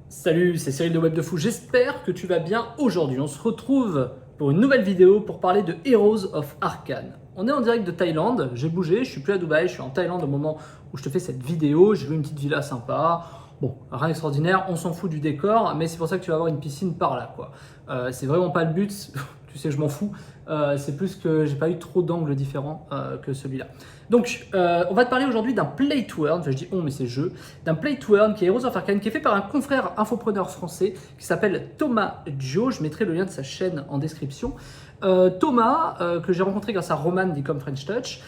Salut, c'est Cyril de Web de Fou, j'espère que tu vas bien aujourd'hui. On se retrouve pour une nouvelle vidéo pour parler de Heroes of Arcane. On est en direct de Thaïlande, j'ai bougé, je suis plus à Dubaï, je suis en Thaïlande au moment où je te fais cette vidéo. J'ai vu une petite villa sympa, bon, rien d'extraordinaire, on s'en fout du décor, mais c'est pour ça que tu vas avoir une piscine par là, quoi. C'est vraiment pas le but, tu sais, je m'en fous. C'est plus que j'ai pas eu trop d'angles différents que celui-là. Donc, on va te parler aujourd'hui d'un play to earn, enfin, je dis on, mais c'est jeu, d'un play to earn qui est Heroes of Arcane, qui est fait par un confrère infopreneur français qui s'appelle Thomas Gio. Je mettrai le lien de sa chaîne en description. Thomas, que j'ai rencontré grâce à Roman d'Ecom French Touch,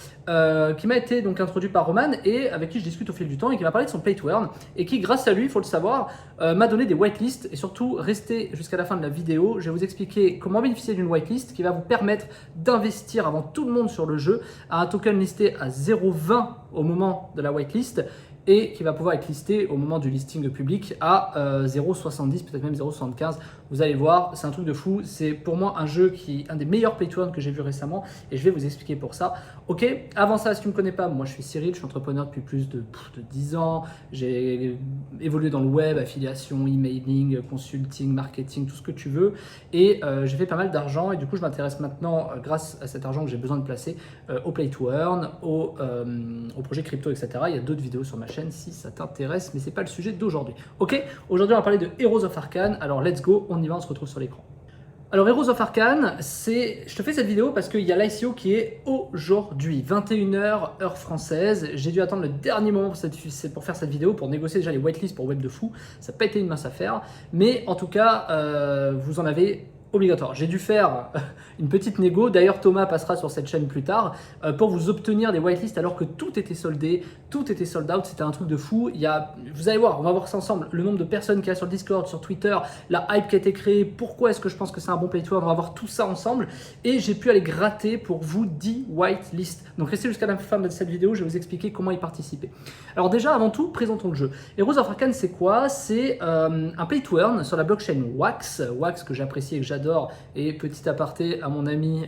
qui m'a été donc introduit par Roman et avec qui je discute au fil du temps et qui m'a parlé de son play to earn et qui, grâce à lui, il faut le savoir, m'a donné des whitelists et surtout, restez jusqu'à la fin de la vidéo, je vais vous expliquer comment bénéficier d'une whitelist qui va vous permettre d'investir avant tout le monde sur le jeu à un token listé à 0,20 au moment de la whitelist et qui va pouvoir être listé au moment du listing public à 0,70, peut-être même 0,75. Vous allez voir, c'est un truc de fou. C'est pour moi un des meilleurs play to earn que j'ai vu récemment et je vais vous expliquer pour ça. Ok, avant ça, si tu ne me connais pas, moi je suis Cyril, je suis entrepreneur depuis plus de 10 ans. J'ai évolué dans le web, affiliation, emailing, consulting, marketing, tout ce que tu veux. Et j'ai fait pas mal d'argent et du coup je m'intéresse maintenant, grâce à cet argent que j'ai besoin de placer, au play to earn, au projet crypto, etc. Il y a d'autres vidéos sur ma chaîne si ça t'intéresse, mais c'est pas le sujet d'aujourd'hui. Ok, aujourd'hui on va parler de Heroes of Arcane. Alors let's go, on y va, on se retrouve sur l'écran. Alors Heroes of Arcane, je te fais cette vidéo parce qu'il y a l'ICO qui est aujourd'hui, 21h heure française. J'ai dû attendre le dernier moment pour faire cette vidéo, pour négocier déjà les whitelists pour Web de Fou. Ça n'a pas été une mince affaire, mais en tout cas, vous en avez obligatoire. J'ai dû faire une petite négo, d'ailleurs Thomas passera sur cette chaîne plus tard, pour vous obtenir des whitelists alors que tout était soldé, tout était sold out, c'était un truc de fou. Vous allez voir, on va voir ça ensemble, le nombre de personnes qu'il y a sur le Discord, sur Twitter, la hype qui a été créée, pourquoi est-ce que je pense que c'est un bon play to earn, on va voir tout ça ensemble et j'ai pu aller gratter pour vous 10 whitelists. Donc restez jusqu'à la fin de cette vidéo, je vais vous expliquer comment y participer. Alors déjà, avant tout, présentons le jeu. Heroes of Arcane, c'est quoi? C'est un play to earn sur la blockchain Wax, Wax que j'apprécie et que j'adore. Et petit aparté à mon ami,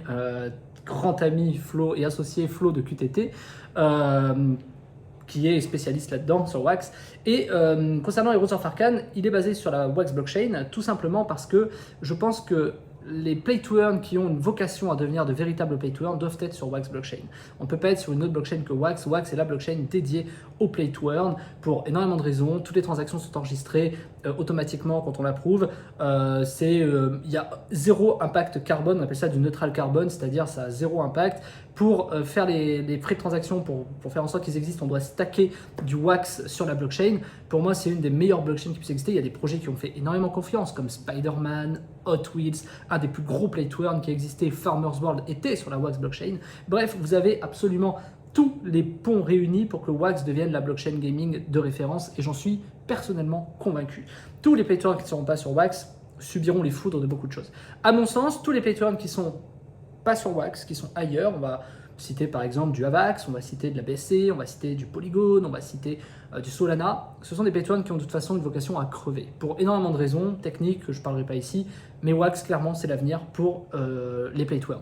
grand ami Flo et associé Flo de QTT, qui est spécialiste là-dedans sur Wax. Et concernant Heroes of Arcane, il est basé sur la Wax blockchain, tout simplement parce que je pense que les play to earn qui ont une vocation à devenir de véritables play to earn doivent être sur Wax blockchain. On ne peut pas être sur une autre blockchain que Wax. Wax est la blockchain dédiée au play to earn pour énormément de raisons. Toutes les transactions sont enregistrées automatiquement quand on l'approuve. Il y a zéro impact carbone, on appelle ça du neutral carbone, c'est-à-dire ça a zéro impact. Pour faire les frais de transaction, pour faire en sorte qu'ils existent, on doit stacker du Wax sur la blockchain. Pour moi, c'est une des meilleures blockchains qui puissent exister. Il y a des projets qui ont fait énormément confiance, comme Spider-Man, Hot Wheels, un des plus gros play to earn qui existait, Farmer's World, était sur la Wax blockchain. Bref, vous avez absolument tous les ponts réunis pour que Wax devienne la blockchain gaming de référence et j'en suis personnellement convaincu. Tous les play to earn qui ne seront pas sur Wax subiront les foudres de beaucoup de choses. À mon sens, tous les play to earn qui sont pas sur Wax, qui sont ailleurs, on va citer par exemple du Avax, on va citer de la BSC, on va citer du Polygon, on va citer du Solana. Ce sont des play to earn qui ont de toute façon une vocation à crever, pour énormément de raisons techniques que je ne parlerai pas ici, mais Wax clairement c'est l'avenir pour les play to earn.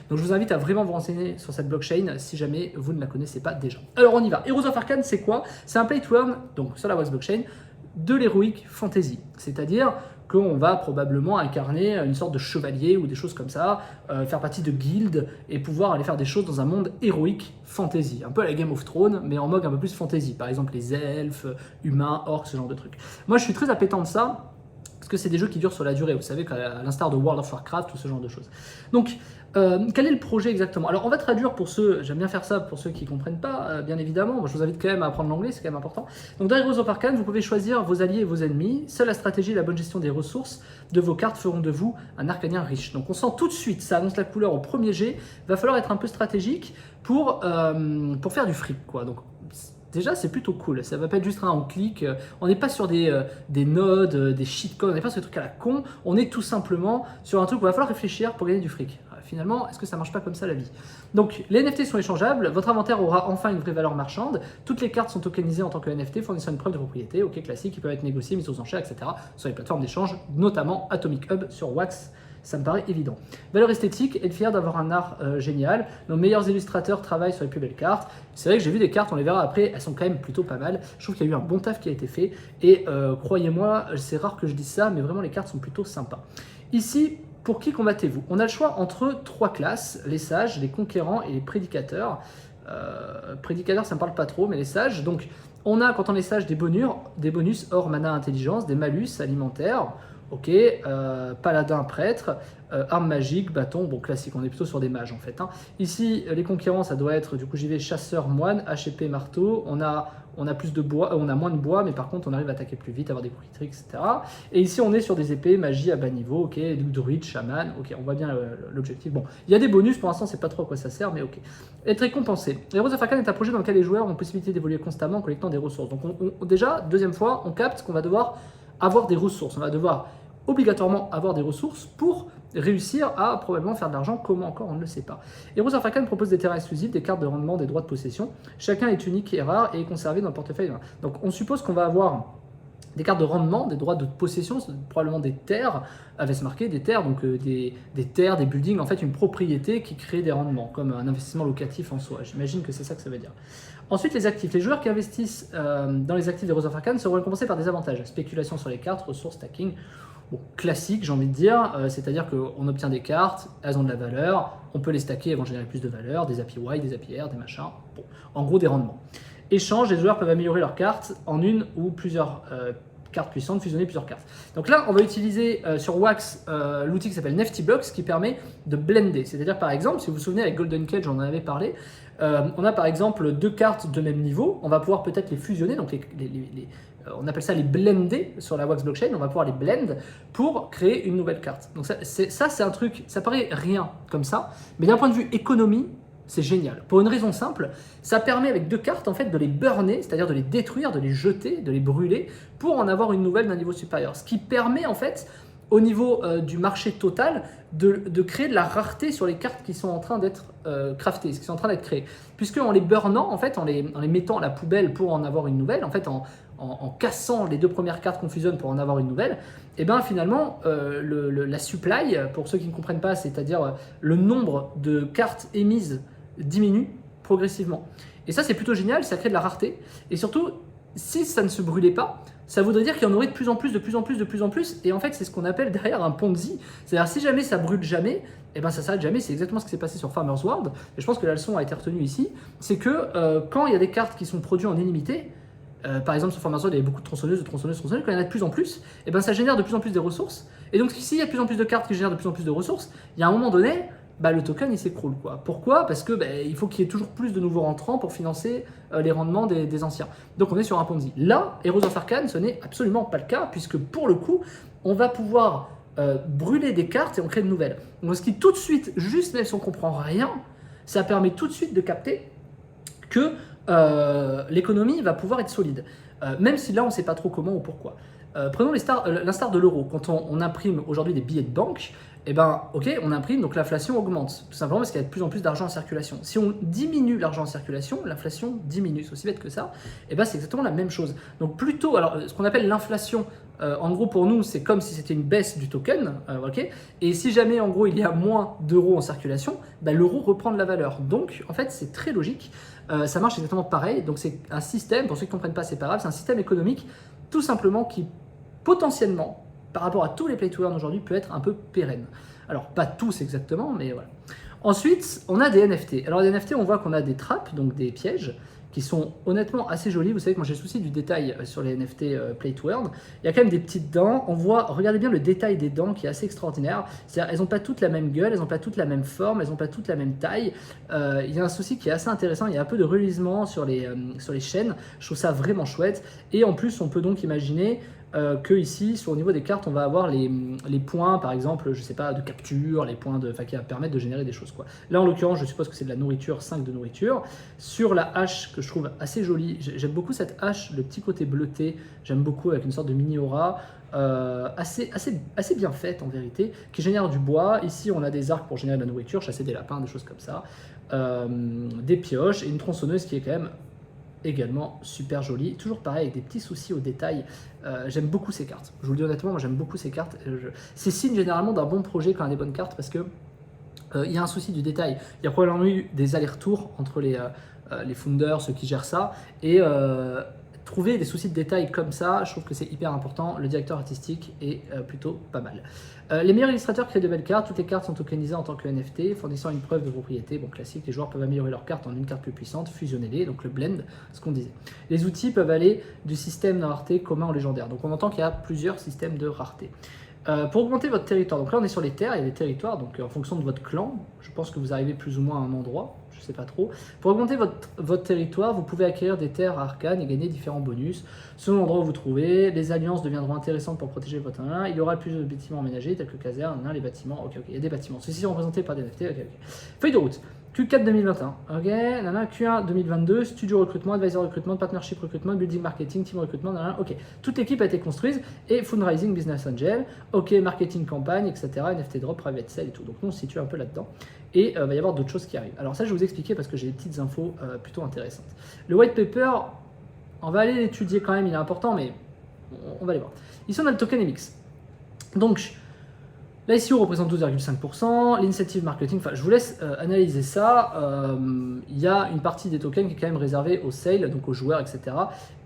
Donc je vous invite à vraiment vous renseigner sur cette blockchain si jamais vous ne la connaissez pas déjà. Alors on y va. Heroes of Arcane, c'est quoi? C'est un play to earn, donc sur la Wax blockchain, de l'heroic fantasy, c'est-à-dire qu'on va probablement incarner une sorte de chevalier ou des choses comme ça, faire partie de guildes et pouvoir aller faire des choses dans un monde héroïque fantasy, un peu à la Game of Thrones, mais en mode un peu plus fantasy, par exemple les elfes, humains, orques, ce genre de trucs. Moi je suis très appétent de ça, parce que c'est des jeux qui durent sur la durée, vous savez, à l'instar de World of Warcraft ou ce genre de choses. Donc, quel est le projet exactement? Alors, on va traduire pour ceux, j'aime bien faire ça pour ceux qui ne comprennent pas, bien évidemment. Moi, je vous invite quand même à apprendre l'anglais, c'est quand même important. Donc, dans Heroes of Arcane, vous pouvez choisir vos alliés et vos ennemis. Seule la stratégie et la bonne gestion des ressources de vos cartes feront de vous un arcanien riche. Donc, on sent tout de suite, ça annonce la couleur au premier jet. Il va falloir être un peu stratégique pour faire du fric, quoi. Donc, déjà, c'est plutôt cool. Ça va pas être juste un clic. On n'est pas sur des nodes, des shitcoins, on n'est pas sur des trucs à la con. On est tout simplement sur un truc où il va falloir réfléchir pour gagner du fric. Finalement, est-ce que ça marche pas comme ça la vie? Donc, les NFT sont échangeables. Votre inventaire aura enfin une vraie valeur marchande. Toutes les cartes sont tokenisées en tant que NFT, fournissant une preuve de propriété. Ok, classique, ils peuvent être négociés, mis aux enchères, etc. sur les plateformes d'échange, notamment Atomic Hub sur Wax ça me paraît évident. Valeur esthétique, être fier d'avoir un art génial. Nos meilleurs illustrateurs travaillent sur les plus belles cartes. C'est vrai que j'ai vu des cartes, on les verra après, elles sont quand même plutôt pas mal. Je trouve qu'il y a eu un bon taf qui a été fait. Et croyez-moi, c'est rare que je dise ça, mais vraiment les cartes sont plutôt sympas. Ici, pour qui combattez-vous? On a le choix entre 3 classes, les sages, les conquérants et les prédicateurs. Prédicateurs, ça me parle pas trop, mais les sages. Donc, on a, quand on est sage, des bonus hors mana intelligence, des malus alimentaires. Ok, paladin, prêtre, arme magique, bâton, bon classique, on est plutôt sur des mages en fait. Hein. Ici, les conquérants, ça doit être, du coup j'y vais, chasseur, moine, hache, épée, marteau. On a plus de bois, on a moins de bois, mais par contre on arrive à attaquer plus vite, avoir des critères, etc. Et ici on est sur des épées, magie à bas niveau, ok, druide, chaman, ok, on voit bien l'objectif. Bon, il y a des bonus, pour l'instant c'est pas trop à quoi ça sert, mais ok. Être récompensé. Heroes of Arcane est un projet dans lequel les joueurs ont possibilité d'évoluer constamment en collectant des ressources. Donc déjà, deuxième fois, on capte qu'on va devoir avoir des ressources, on va devoir obligatoirement avoir des ressources pour réussir à probablement faire de l'argent. Comment encore, on ne le sait pas. Heroes of Arcane propose des terrains exclusifs, des cartes de rendement, des droits de possession. Chacun est unique et rare et est conservé dans le portefeuille. Donc on suppose qu'on va avoir des cartes de rendement, des droits de possession, probablement des terres, avait se marquer des terres, donc des terres, des buildings, en fait une propriété qui crée des rendements, comme un investissement locatif en soi. J'imagine que c'est ça que ça veut dire. Ensuite, les actifs. Les joueurs qui investissent dans les actifs d'Heroes of Arcane seront récompensés par des avantages. Spéculation sur les cartes, ressources, stacking. Bon, classique, j'ai envie de dire, c'est-à-dire qu'on obtient des cartes, elles ont de la valeur, on peut les stacker, elles vont générer plus de valeur, des APY, des APR, des machins, bon, en gros des rendements. Échange, les joueurs peuvent améliorer leurs cartes en une ou plusieurs cartes puissantes, fusionner plusieurs cartes. Donc là, on va utiliser sur Wax l'outil qui s'appelle Nifty Blocks qui permet de blender. C'est-à-dire par exemple, si vous vous souvenez avec Golden Cage, on en avait parlé, on a par exemple 2 cartes de même niveau, on va pouvoir peut-être les fusionner, donc on appelle ça les blender sur la Wax Blockchain, on va pouvoir les blend pour créer une nouvelle carte. Donc ça c'est un truc, ça paraît rien comme ça, mais d'un point de vue économie, c'est génial. Pour une raison simple, ça permet avec 2 cartes en fait de les burner, c'est-à-dire de les détruire, de les jeter, de les brûler, pour en avoir une nouvelle d'un niveau supérieur. Ce qui permet en fait, au niveau du marché total, de créer de la rareté sur les cartes qui sont en train d'être craftées, qui sont en train d'être créées. Puisque en les burnant, en fait, en les mettant à la poubelle pour en avoir une nouvelle, en fait, en cassant les 2 premières cartes qu'on fusionne pour en avoir une nouvelle, et bien finalement, la supply, pour ceux qui ne comprennent pas, c'est-à-dire le nombre de cartes émises diminue progressivement. Et ça, c'est plutôt génial, ça crée de la rareté. Et surtout, si ça ne se brûlait pas, ça voudrait dire qu'il y en aurait de plus en plus, de plus en plus, de plus en plus. Et en fait, c'est ce qu'on appelle derrière un Ponzi. C'est-à-dire, si jamais ça brûle jamais, et ben ça s'arrête jamais. C'est exactement ce qui s'est passé sur Farmer's World. Et je pense que la leçon a été retenue ici. C'est que quand il y a des cartes qui sont produites en illimité, par exemple sur Farmer's World, il y avait beaucoup de tronçonneuses, quand il y en a de plus en plus, et ben ça génère de plus en plus des ressources. Et donc, s'il y a de plus en plus de cartes qui génèrent de plus en plus de ressources, il y a un moment donné, bah, le token il s'écroule quoi. Pourquoi? Parce que il faut qu'il y ait toujours plus de nouveaux rentrants pour financer les rendements des anciens. Donc on est sur un Ponzi. Là, Heroes of Arcane, ce n'est absolument pas le cas, puisque pour le coup, on va pouvoir brûler des cartes et on crée de nouvelles. Donc ce qui tout de suite, juste même si on ne comprend rien, ça permet tout de suite de capter que l'économie va pouvoir être solide. Même si là on ne sait pas trop comment ou pourquoi. Prenons l'instar de l'euro. Quand on imprime aujourd'hui des billets de banque, eh ben, ok, on imprime, donc l'inflation augmente. Tout simplement parce qu'il y a de plus en plus d'argent en circulation. Si on diminue l'argent en circulation, l'inflation diminue. C'est aussi bête que ça. Eh ben, c'est exactement la même chose. Donc plutôt, alors ce qu'on appelle l'inflation, en gros pour nous, c'est comme si c'était une baisse du token. Ok. Et si jamais en gros il y a moins d'euros en circulation, ben, l'euro reprend de la valeur. Donc en fait c'est très logique. Ça marche exactement pareil. Donc c'est un système, pour ceux qui ne comprennent pas, c'est pas grave, c'est un système économique tout simplement qui potentiellement, par rapport à tous les play to earn aujourd'hui, peut être un peu pérenne. Alors, pas tous exactement, mais voilà. Ensuite, on a des NFT. Alors, les NFT, on voit qu'on a des trappes, donc des pièges, qui sont honnêtement assez jolis. Vous savez que moi, j'ai le souci du détail sur les NFT play to earn. Il y a quand même des petites dents. On voit, regardez bien le détail des dents qui est assez extraordinaire. C'est-à-dire, elles n'ont pas toutes la même gueule, elles n'ont pas toutes la même forme, elles n'ont pas toutes la même taille. Il y a un souci qui est assez intéressant. Il y a un peu de relisement sur les chaînes. Je trouve ça vraiment chouette. Et en plus, on peut donc imaginer que ici, sur au niveau des cartes, on va avoir les points, par exemple, je sais pas, de capture, les points qui va permettre de générer des choses, quoi. Là, en l'occurrence, je suppose que c'est de la nourriture, 5 de nourriture. Sur la hache, que je trouve assez jolie, j'aime beaucoup cette hache, le petit côté bleuté, j'aime beaucoup avec une sorte de mini aura, assez bien faite en vérité, qui génère du bois. Ici, on a des arcs pour générer de la nourriture, chasser des lapins, des choses comme ça, des pioches et une tronçonneuse qui est quand même également super jolie. Toujours pareil, avec des petits soucis aux détails. J'aime beaucoup ces cartes. Je vous le dis honnêtement, moi j'aime beaucoup ces cartes. C'est signe généralement d'un bon projet quand on a des bonnes cartes parce que il y a un souci du détail. Il y a probablement eu des allers-retours entre les founders, ceux qui gèrent ça, et trouver des soucis de détail comme ça, je trouve que c'est hyper important. Le directeur artistique est plutôt pas mal. Les meilleurs illustrateurs créent de belles cartes. Toutes les cartes sont tokenisées en tant que NFT, fournissant une preuve de propriété. Bon, classique, les joueurs peuvent améliorer leurs cartes en une carte plus puissante, fusionnez-les, donc le blend, ce qu'on disait. Les outils peuvent aller du système de rareté commun au légendaire. Donc on entend qu'il y a plusieurs systèmes de rareté. Pour augmenter votre territoire, donc là on est sur les terres, il y a des territoires, donc en fonction de votre clan, je pense que vous arrivez plus ou moins à un endroit, je sais pas trop. Pour augmenter votre territoire, vous pouvez acquérir des terres arcanes et gagner différents bonus. Selon l'endroit où vous trouvez, les alliances deviendront intéressantes pour protéger votre terrain. Il y aura plus de bâtiments aménagés, tels que casernes, les bâtiments, ok, il y a des bâtiments. Ceux-ci sont représentés par des NFT, ok. Feuille de route. Q4 2021, ok, Q1 2022, studio recrutement, advisor recrutement, partnership recrutement, building marketing, team recrutement, ok. Toute l'équipe a été construite et fundraising, business angel, ok, marketing campagne, etc., NFT drop, private sale et tout. Donc nous on se situe un peu là-dedans et va y avoir d'autres choses qui arrivent. Alors ça je vais vous expliquer parce que j'ai des petites infos plutôt intéressantes. Le white paper, on va aller l'étudier quand même, il est important, mais on va aller voir. Ici on a le token MX. Donc l'ICO représente 12,5%, l'incentive marketing, enfin je vous laisse analyser ça. Il y a une partie des tokens qui est quand même réservée au sale, donc aux joueurs, etc.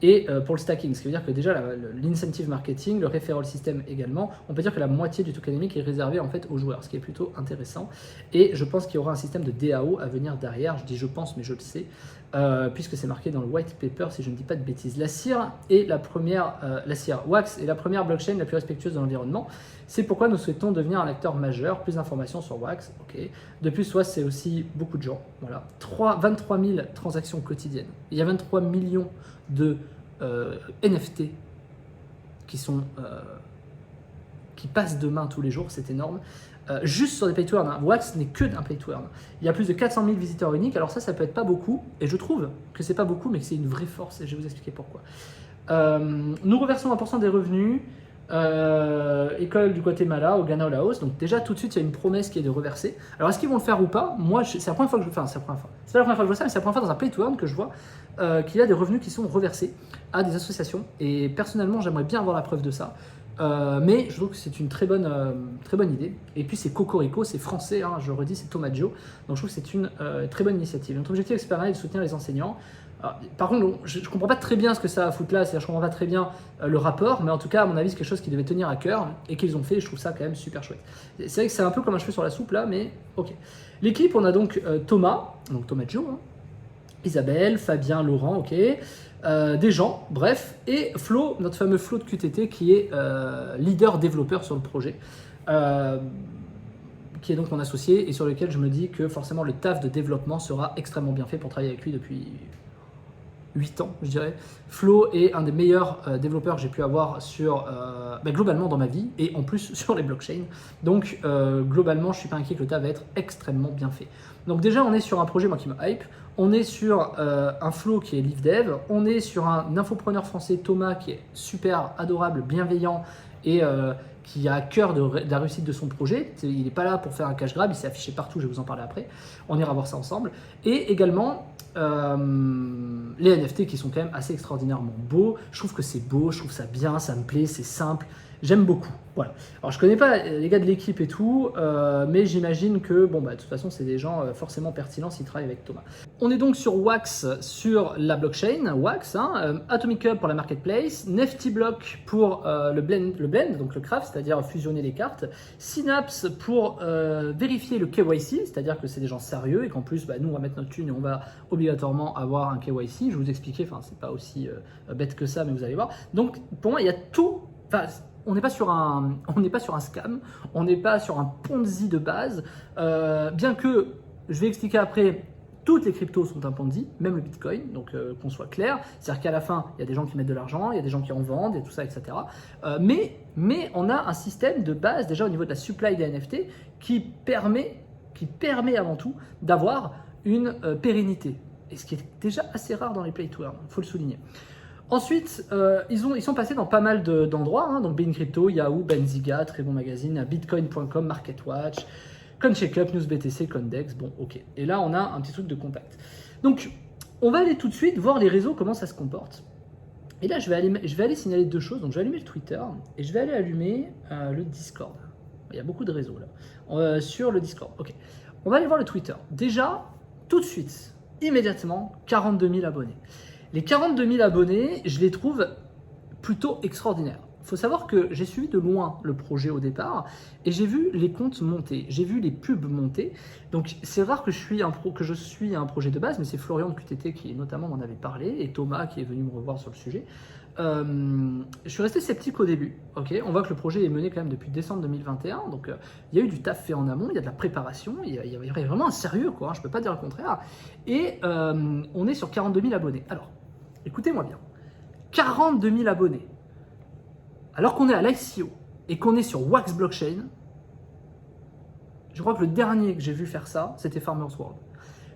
Et pour le stacking, ce qui veut dire que déjà l'incentive marketing, le referral system également, on peut dire que la moitié du tokenomic est réservé en fait aux joueurs, ce qui est plutôt intéressant. Et je pense qu'il y aura un système de DAO à venir derrière, je dis je pense mais je le sais, puisque c'est marqué dans le white paper si je ne dis pas de bêtises. La CIR est la première, Wax est la première blockchain la plus respectueuse de l'environnement. C'est pourquoi nous souhaitons devenir un acteur majeur. Plus d'informations sur Wax, ok. De plus, Wax c'est aussi beaucoup de gens. Voilà, 23 000 transactions quotidiennes. Il y a 23 millions de NFT qui passent de main tous les jours, c'est énorme. Juste sur des pay to earn, hein. Wax n'est que d'un pay to earn. Il y a plus de 400 000 visiteurs uniques, alors ça peut être pas beaucoup, et je trouve que c'est pas beaucoup, mais que c'est une vraie force, et je vais vous expliquer pourquoi. Nous reversons 1% des revenus, école du Guatemala, au Ghana, au Laos, donc déjà tout de suite il y a une promesse qui est de reverser. Alors est-ce qu'ils vont le faire ou pas? Moi, c'est la première fois que je c'est pas la première fois que je vois ça, mais c'est la première fois dans un pay to earn que je vois qu'il y a des revenus qui sont reversés à des associations, et personnellement j'aimerais bien avoir la preuve de ça. Mais je trouve que c'est une très bonne idée. Et puis c'est Cocorico, c'est français, hein, je le redis, c'est Thomas Joe. Donc je trouve que c'est une très bonne initiative. Notre objectif expérimental est de soutenir les enseignants. Alors, par contre, je ne comprends pas très bien ce que ça va foutre là, c'est-à-dire je ne comprends pas très bien le rapport, mais en tout cas, à mon avis, c'est quelque chose qui devait tenir à cœur et qu'ils ont fait, et je trouve ça quand même super chouette. C'est vrai que c'est un peu comme un cheveu sur la soupe là, mais ok. L'équipe, on a donc Thomas, donc Thomas Joe, hein, Isabelle, Fabien, Laurent, ok. Des gens, bref, et Flo, notre fameux Flo de QTT qui est leader développeur sur le projet, qui est donc mon associé et sur lequel je me dis que forcément le taf de développement sera extrêmement bien fait pour travailler avec lui depuis 8 ans, je dirais. Flo est un des meilleurs développeurs que j'ai pu avoir sur, globalement dans ma vie et en plus sur les blockchains. Donc globalement, je suis pas inquiet que le taf va être extrêmement bien fait. Donc déjà, on est sur un projet moi qui me hype. On est sur un Flo qui est live dev. On est sur un infopreneur français, Thomas, qui est super adorable, bienveillant et qui a à cœur de la réussite de son projet. Il n'est pas là pour faire un cash grab, il s'est affiché partout, je vais vous en parler après. On ira voir ça ensemble. Et également, les NFT qui sont quand même assez extraordinairement beaux. Je trouve que c'est beau, je trouve ça bien, ça me plaît, c'est simple. J'aime beaucoup. Voilà. Alors je connais pas les gars de l'équipe et tout, mais j'imagine que bon de toute façon c'est des gens forcément pertinents s'ils travaillent avec Thomas. On est donc sur Wax sur la blockchain, Wax, hein, Atomic Hub pour la marketplace, Nifty Block pour le blend, donc le craft, c'est-à-dire fusionner les cartes, Synapse pour vérifier le KYC, c'est-à-dire que c'est des gens sérieux et qu'en plus nous on va mettre notre thune et on va obligatoirement avoir un KYC. Je vais vous expliquer, enfin c'est pas aussi bête que ça, mais vous allez voir. Donc pour moi il y a tout. On n'est pas sur un scam, on n'est pas sur un Ponzi de base, bien que, je vais expliquer après, toutes les cryptos sont un Ponzi, même le Bitcoin, donc qu'on soit clair, c'est-à-dire qu'à la fin, il y a des gens qui mettent de l'argent, il y a des gens qui en vendent et tout ça, etc. Mais on a un système de base, déjà au niveau de la supply des NFT, qui permet avant tout d'avoir une pérennité, et ce qui est déjà assez rare dans les play to earn, il faut le souligner. Ensuite, ils sont passés dans pas mal d'endroits, hein, donc Bean Crypto, Yahoo, Benziga, très bon magazine, Bitcoin.com, 'Coincheckup, NewsBTC, Condex, bon ok. Et là on a un petit truc de contact. Donc on va aller tout de suite voir les réseaux, comment ça se comporte. Et là, je vais aller signaler deux choses. Donc, je vais allumer le Twitter et je vais aller allumer le Discord. Il y a beaucoup de réseaux là. Sur le Discord. Ok. On va aller voir le Twitter. Déjà, tout de suite, immédiatement, 42 000 abonnés. Les 42 000 abonnés, je les trouve plutôt extraordinaires. Il faut savoir que j'ai suivi de loin le projet au départ et j'ai vu les comptes monter, j'ai vu les pubs monter. Donc c'est rare que je suis un projet de base, mais c'est Florian de QTT qui notamment m'en avait parlé et Thomas qui est venu me revoir sur le sujet. Je suis resté sceptique au début. Ok, on voit que le projet est mené quand même depuis décembre 2021, donc il y a eu du taf fait en amont, il y a de la préparation, il y a vraiment un sérieux, quoi, hein, je ne peux pas dire le contraire. Et on est sur 42 000 abonnés. Alors, écoutez-moi bien, 42 000 abonnés. Alors qu'on est à l'ICO et qu'on est sur Wax Blockchain, je crois que le dernier que j'ai vu faire ça, c'était Farmers World.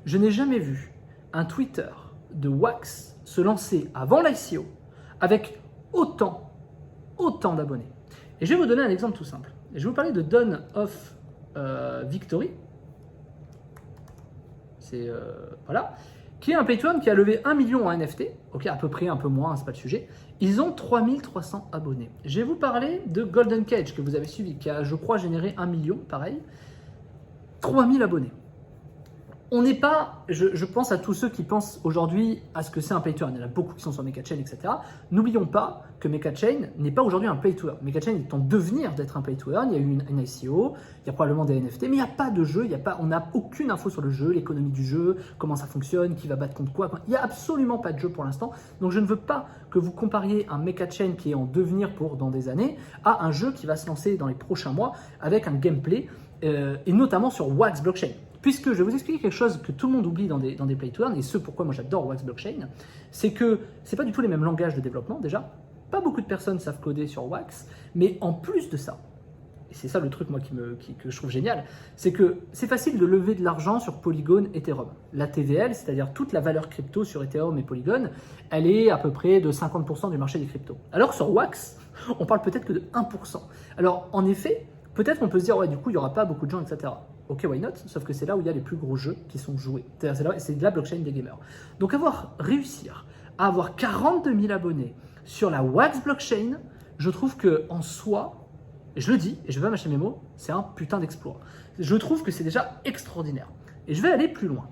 Je n'ai jamais vu un Twitter de Wax se lancer avant l'ICO avec autant d'abonnés. Et je vais vous donner un exemple tout simple. Je vais vous parler de Dawn of Victory. C'est voilà, qui est un pay-to-earn qui a levé 1 million en NFT, ok, à peu près, un peu moins, c'est pas le sujet. Ils ont 3300 abonnés. Je vais vous parler de Golden Cage, que vous avez suivi, qui a, je crois, généré 1 million, pareil. 3000 abonnés. On n'est pas, je pense à tous ceux qui pensent aujourd'hui à ce que c'est un pay-to-earn. Il y en a beaucoup qui sont sur Mechachain, etc. N'oublions pas que Mechachain n'est pas aujourd'hui un pay-to-earn. Mechachain est en devenir d'être un pay-to-earn. Il y a eu une ICO, il y a probablement des NFT, mais il n'y a pas de jeu, on n'a aucune info sur le jeu, l'économie du jeu, comment ça fonctionne, qui va battre contre quoi. Il n'y a absolument pas de jeu pour l'instant. Donc je ne veux pas que vous compariez un Mechachain qui est en devenir pour dans des années à un jeu qui va se lancer dans les prochains mois avec un gameplay, et notamment sur Wax Blockchain. Puisque je vais vous expliquer quelque chose que tout le monde oublie dans des play-to-earn, et ce pourquoi moi j'adore Wax Blockchain, c'est que c'est pas du tout les mêmes langages de développement déjà. Pas beaucoup de personnes savent coder sur Wax, mais en plus de ça, et c'est ça le truc moi que je trouve génial, c'est que c'est facile de lever de l'argent sur Polygon, Ethereum. La TVL, c'est-à-dire toute la valeur crypto sur Ethereum et Polygon, elle est à peu près de 50% du marché des cryptos. Alors que sur Wax, on parle peut-être que de 1%. Alors en effet, peut-être on peut se dire, ouais, du coup, il n'y aura pas beaucoup de gens, etc. Ok, why not? Sauf que c'est là où il y a les plus gros jeux qui sont joués. C'est de la blockchain des gamers. Donc, réussir à avoir 42 000 abonnés sur la Wax Blockchain, je trouve qu'en soi, et je le dis, et je vais pas mâcher mes mots, c'est un putain d'exploit. Je trouve que c'est déjà extraordinaire. Et je vais aller plus loin.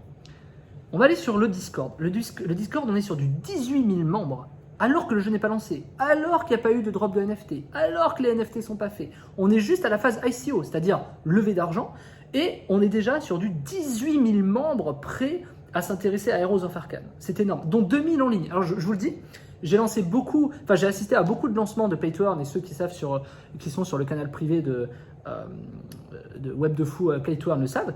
On va aller sur le Discord. Le Discord, on est sur du 18 000 membres. Alors que le jeu n'est pas lancé, alors qu'il n'y a pas eu de drop de NFT, alors que les NFT ne sont pas faits. On est juste à la phase ICO, c'est-à-dire levée d'argent, et on est déjà sur du 18 000 membres prêts à s'intéresser à Heroes of Arcane. C'est énorme, dont 2000 en ligne. Alors je vous le dis, j'ai assisté à beaucoup de lancements de Pay-to-Earn, et ceux qui sont sur le canal privé de Web de Fou Play-to-Earn le savent.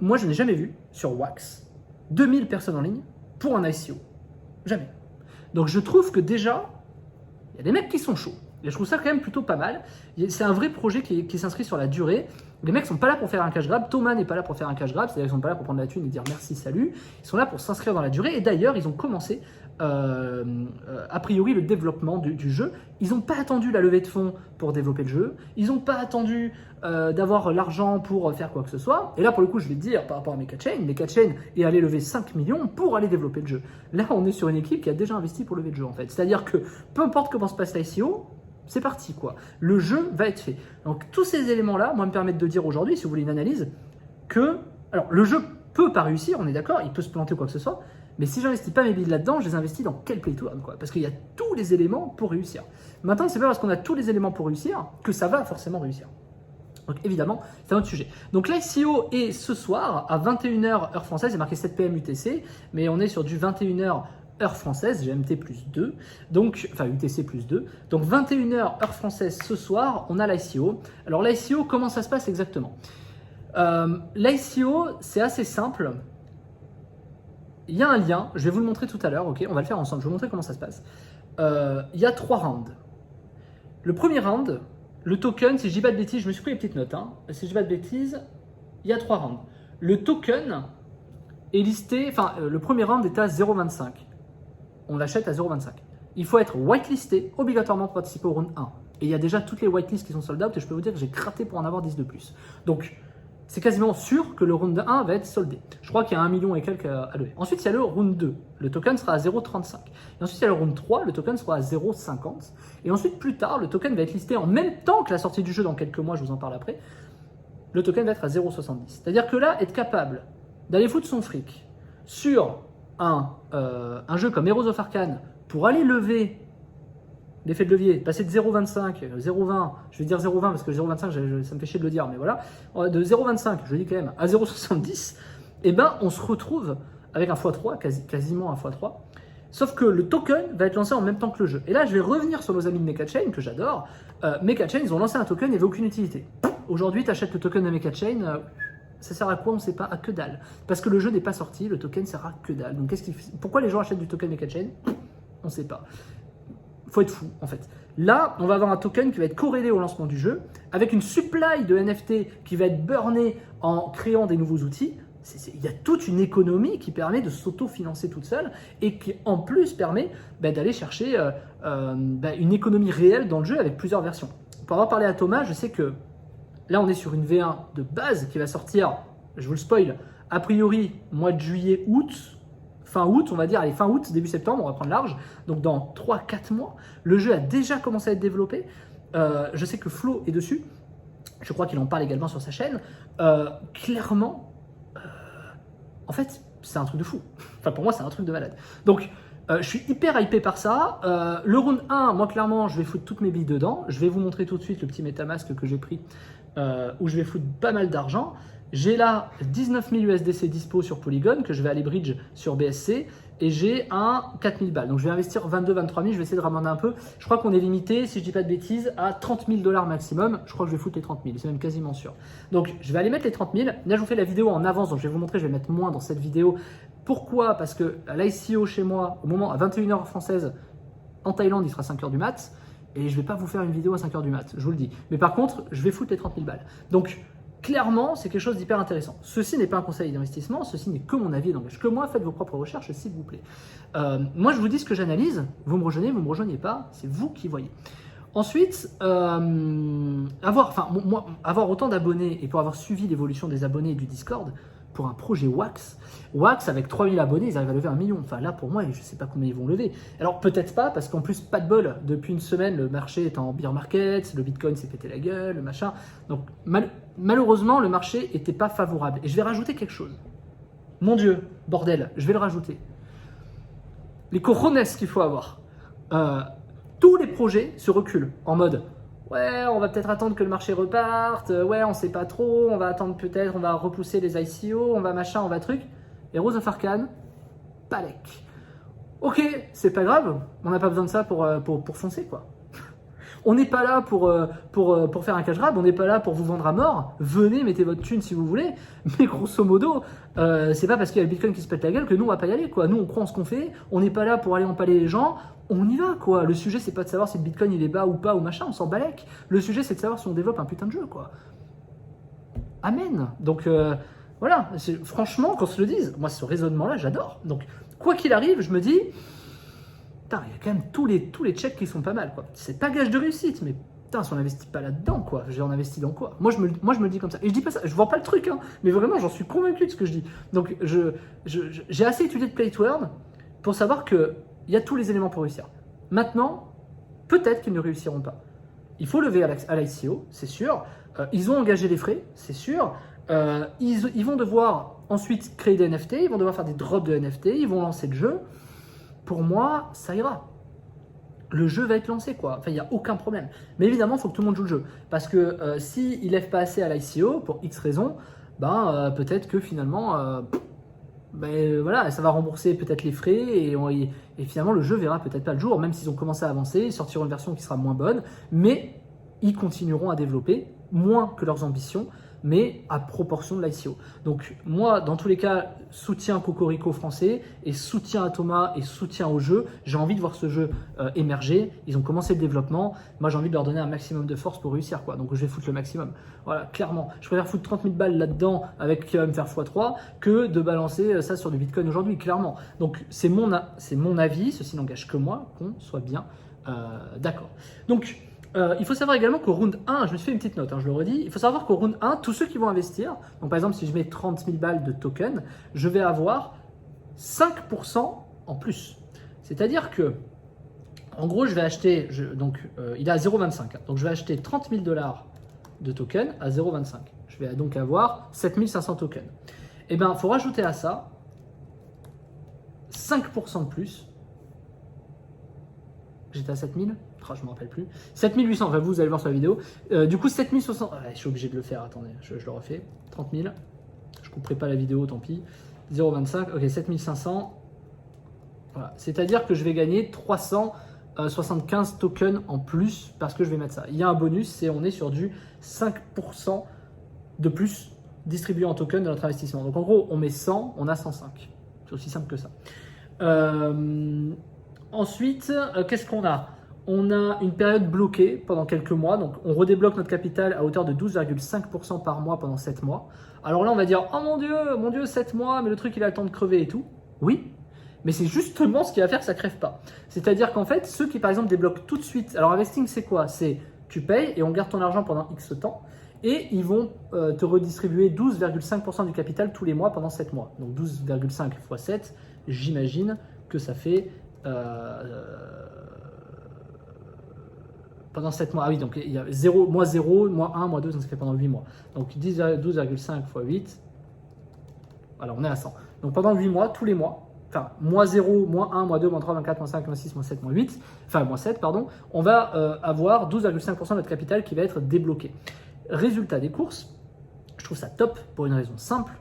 Moi, je n'ai jamais vu sur Wax 2000 personnes en ligne pour un ICO. Jamais. Donc je trouve que déjà, il y a des mecs qui sont chauds. Et je trouve ça quand même plutôt pas mal. C'est un vrai projet qui s'inscrit sur la durée. Les mecs sont pas là pour faire un cash grab. Thomas n'est pas là pour faire un cash grab. C'est-à-dire qu'ils sont pas là pour prendre la thune et dire merci, salut. Ils sont là pour s'inscrire dans la durée. Et d'ailleurs, ils ont commencé a priori le développement du jeu. Ils n'ont pas attendu la levée de fonds pour développer le jeu. Ils n'ont pas attendu d'avoir l'argent pour faire quoi que ce soit. Et là, pour le coup, je vais te dire par rapport à Mechachain est allé lever 5 millions pour aller développer le jeu. Là, on est sur une équipe qui a déjà investi pour lever le jeu en fait. C'est-à-dire que peu importe comment se passe l'ICO, c'est parti quoi. Le jeu va être fait. Donc tous ces éléments-là, moi, me permettent de dire aujourd'hui, si vous voulez une analyse, que alors le jeu peut pas réussir, on est d'accord, il peut se planter ou quoi que ce soit. Mais si j'investis pas mes billes là-dedans, je les investis dans quel play-to-earn quoi. Parce qu'il y a tous les éléments pour réussir. Maintenant, c'est pas parce qu'on a tous les éléments pour réussir que ça va forcément réussir. Donc évidemment, c'est un autre sujet. Donc l'ICO est ce soir à 21h heure française, il est marqué 7 PM UTC, mais on est sur du 21h heure française, GMT plus 2, donc, enfin UTC plus 2. Donc 21h heure française ce soir, on a l'ICO. Alors l'ICO, comment ça se passe exactement? L'ICO, c'est assez simple. Il y a un lien, je vais vous le montrer tout à l'heure, ok? On va le faire ensemble, je vais vous montrer comment ça se passe. Il y a 3 rounds. Le premier round, le token, si je dis pas de bêtises, je me suis pris les petites notes, hein. Si je dis pas de bêtises, il y a 3 rounds. Le token est listé, le premier round est à 0,25. On l'achète à 0,25. Il faut être whitelisté obligatoirement pour participer au round 1. Et il y a déjà toutes les whitelists qui sont sold out et je peux vous dire que j'ai gratté pour en avoir 10 de plus. Donc, c'est quasiment sûr que le round 1 va être soldé. Je crois qu'il y a 1 million et quelques à lever. Ensuite, il y a le round 2. Le token sera à 0,35. Et ensuite, il y a le round 3. Le token sera à 0,50. Et ensuite, plus tard, le token va être listé en même temps que la sortie du jeu dans quelques mois. Je vous en parle après. Le token va être à 0,70. C'est-à-dire que là, être capable d'aller foutre son fric sur un jeu comme Heroes of Arcane pour aller lever l'effet de levier, passer de 0,25, 0,20, je vais dire 0,20 parce que 0,25, ça me fait chier de le dire, mais voilà, de 0,25, je le dis quand même, à 0,70, et ben on se retrouve avec un x3, quasiment un x3, sauf que le token va être lancé en même temps que le jeu. Et là, je vais revenir sur nos amis de MechaChain, que j'adore. MechaChain, ils ont lancé un token, il n'y avait aucune utilité. Aujourd'hui, tu achètes le token de MechaChain, ça sert à quoi? On ne sait pas, à que dalle. Parce que le jeu n'est pas sorti, le token sert à que dalle. Donc pourquoi les gens achètent du token MechaChain? On ne sait pas. Faut être fou en fait. Là, on va avoir un token qui va être corrélé au lancement du jeu, avec une supply de NFT qui va être burnée en créant des nouveaux outils. Il y a toute une économie qui permet de s'auto-financer toute seule et qui en plus permet d'aller chercher une économie réelle dans le jeu avec plusieurs versions. Pour avoir parlé à Thomas, je sais que là on est sur une V1 de base qui va sortir, je vous le spoil, a priori mois de juillet, août, fin août, on va dire, allez, fin août, début septembre, on va prendre large, donc dans 3-4 mois, le jeu a déjà commencé à être développé. Je sais que Flo est dessus, je crois qu'il en parle également sur sa chaîne. Clairement, en fait, c'est un truc de fou. Enfin, pour moi, c'est un truc de malade. Donc, je suis hyper hypé par ça. Le round 1, moi, clairement, je vais foutre toutes mes billes dedans. Je vais vous montrer tout de suite le petit MetaMask que j'ai pris, où je vais foutre pas mal d'argent. J'ai là 19 000 USDC dispo sur Polygon que je vais aller bridge sur BSC et j'ai un 4000 balles. Donc je vais investir 22-23 000, je vais essayer de ramener un peu. Je crois qu'on est limité, si je dis pas de bêtises, à 30 000 $ maximum. Je crois que je vais foutre les 30 000, c'est même quasiment sûr. Donc je vais aller mettre les 30 000. Là je vous fais la vidéo en avance, donc je vais vous montrer, je vais mettre moins dans cette vidéo. Pourquoi? Parce que l'ICO chez moi, au moment à 21h française, en Thaïlande, il sera 5h du mat. Et je vais pas vous faire une vidéo à 5h du mat, je vous le dis. Mais par contre, je vais foutre les 30 000 balles. Donc clairement, c'est quelque chose d'hyper intéressant. Ceci n'est pas un conseil d'investissement, ceci n'est que mon avis, donc que moi, faites vos propres recherches, s'il vous plaît. Moi, je vous dis ce que j'analyse, vous me rejoignez pas, c'est vous qui voyez. Ensuite, avoir autant d'abonnés et pour avoir suivi l'évolution des abonnés du Discord, pour un projet Wax avec 3000 abonnés, ils arrivent à lever 1 million. Enfin là, pour moi, je ne sais pas combien ils vont lever. Alors peut-être pas, parce qu'en plus, pas de bol. Depuis une semaine, le marché est en bear market, le Bitcoin s'est pété la gueule, le machin. Donc malheureusement, le marché n'était pas favorable. Et je vais rajouter quelque chose. Mon Dieu, bordel, je vais le rajouter. Les cojones qu'il faut avoir. Tous les projets se reculent en mode ouais, on va peut-être attendre que le marché reparte, ouais, on sait pas trop, on va attendre peut-être, on va repousser les ICO, on va machin, on va truc. Et Heroes of Arcane, palek. Ok, c'est pas grave, on n'a pas besoin de ça pour foncer, quoi. On n'est pas là pour faire un cash grab, on n'est pas là pour vous vendre à mort. Venez, mettez votre thune si vous voulez. Mais grosso modo, c'est pas parce qu'il y a le Bitcoin qui se pète la gueule que nous on va pas y aller, quoi. Nous on croit en ce qu'on fait, on n'est pas là pour aller empaler les gens. On y va, quoi. Le sujet, c'est pas de savoir si le Bitcoin il est bas ou pas ou machin, on s'en balèque. Le sujet, c'est de savoir si on développe un putain de jeu, quoi. Amen. Donc voilà, franchement, qu'on se le dise, moi ce raisonnement-là, j'adore. Donc quoi qu'il arrive, je me dis, putain, il y a quand même tous les checks qui sont pas mal, quoi. C'est pas gage de réussite, mais putain, si on n'investit pas là-dedans, quoi. On investit dans quoi? Moi, je me le dis comme ça. Et je dis pas ça, je vends pas le truc, hein, mais vraiment, j'en suis convaincu de ce que je dis. Donc j'ai assez étudié de Play to Earn pour savoir que il y a tous les éléments pour réussir. Maintenant, peut-être qu'ils ne réussiront pas. Il faut lever à l'ICO, c'est sûr. Ils ont engagé les frais, c'est sûr. Ils vont devoir ensuite créer des NFT, ils vont devoir faire des drops de NFT, ils vont lancer le jeu. Pour moi, ça ira. Le jeu va être lancé, quoi. Enfin, il n'y a aucun problème. Mais évidemment, il faut que tout le monde joue le jeu. Parce que s'ils ne lèvent pas assez à l'ICO, pour X raisons, peut-être que finalement... voilà, ça va rembourser peut-être les frais et finalement le jeu verra peut-être pas le jour, même s'ils ont commencé à avancer, ils sortiront une version qui sera moins bonne, mais ils continueront à développer, moins que leurs ambitions, mais à proportion de l'ICO. Donc moi, dans tous les cas, soutien Cocorico français et soutien à Thomas et soutien au jeu. J'ai envie de voir ce jeu émerger. Ils ont commencé le développement. Moi, j'ai envie de leur donner un maximum de force pour réussir, quoi. Donc je vais foutre le maximum. Voilà, clairement. Je préfère foutre 30 000 balles là-dedans avec qui va me faire x3 que de balancer ça sur du Bitcoin aujourd'hui, clairement. Donc c'est mon avis. Ceci n'engage que moi, qu'on soit bien d'accord. Donc Il faut savoir également qu'au round 1, je me suis fait une petite note, hein, je le redis, il faut savoir qu'au round 1, tous ceux qui vont investir, donc par exemple si je mets 30 000 balles de token, je vais avoir 5% en plus. C'est-à-dire que, en gros, je vais acheter, il est à 0,25, hein, donc je vais acheter 30 000 dollars de token à 0,25. Je vais donc avoir 7500 tokens. Et bien, il faut rajouter à ça 5% de plus. J'étais à 7000, je ne me rappelle plus. 7800, enfin vous allez voir sur la vidéo. Du coup, 7060, je suis obligé de le faire, attendez, je le refais. 30 000, je ne couperai pas la vidéo, tant pis. 0,25, ok, 7500. Voilà. C'est-à-dire que je vais gagner 375 tokens en plus parce que je vais mettre ça. Il y a un bonus, c'est on est sur du 5% de plus distribué en tokens de notre investissement. Donc en gros, on met 100, on a 105. C'est aussi simple que ça. Ensuite, qu'est-ce qu'on a? On a une période bloquée pendant quelques mois. Donc on redébloque notre capital à hauteur de 12,5% par mois pendant 7 mois. Alors là, on va dire, oh mon Dieu, 7 mois, mais le truc, il a le temps de crever et tout. Oui, mais c'est justement ce qui va faire que ça ne crève pas. C'est-à-dire qu'en fait, ceux qui, par exemple, débloquent tout de suite... Alors, investing, c'est quoi? C'est tu payes et on garde ton argent pendant X temps et ils vont te redistribuer 12,5% du capital tous les mois pendant 7 mois. Donc, 12,5 x 7, j'imagine que ça fait... pendant 7 mois. Ah oui, donc il y a 0, mois 0, mois 1, mois 2, donc ça fait pendant 8 mois. Donc 12,5 x 8, voilà, on est à 100. Donc pendant 8 mois, tous les mois, enfin, mois 0, mois 1, mois 2, mois 3, mois 4, mois 5, mois 6, mois 7, mois 8, enfin, mois 7, pardon, on va avoir 12,5% de notre capital qui va être débloqué. Résultat des courses, je trouve ça top pour une raison simple.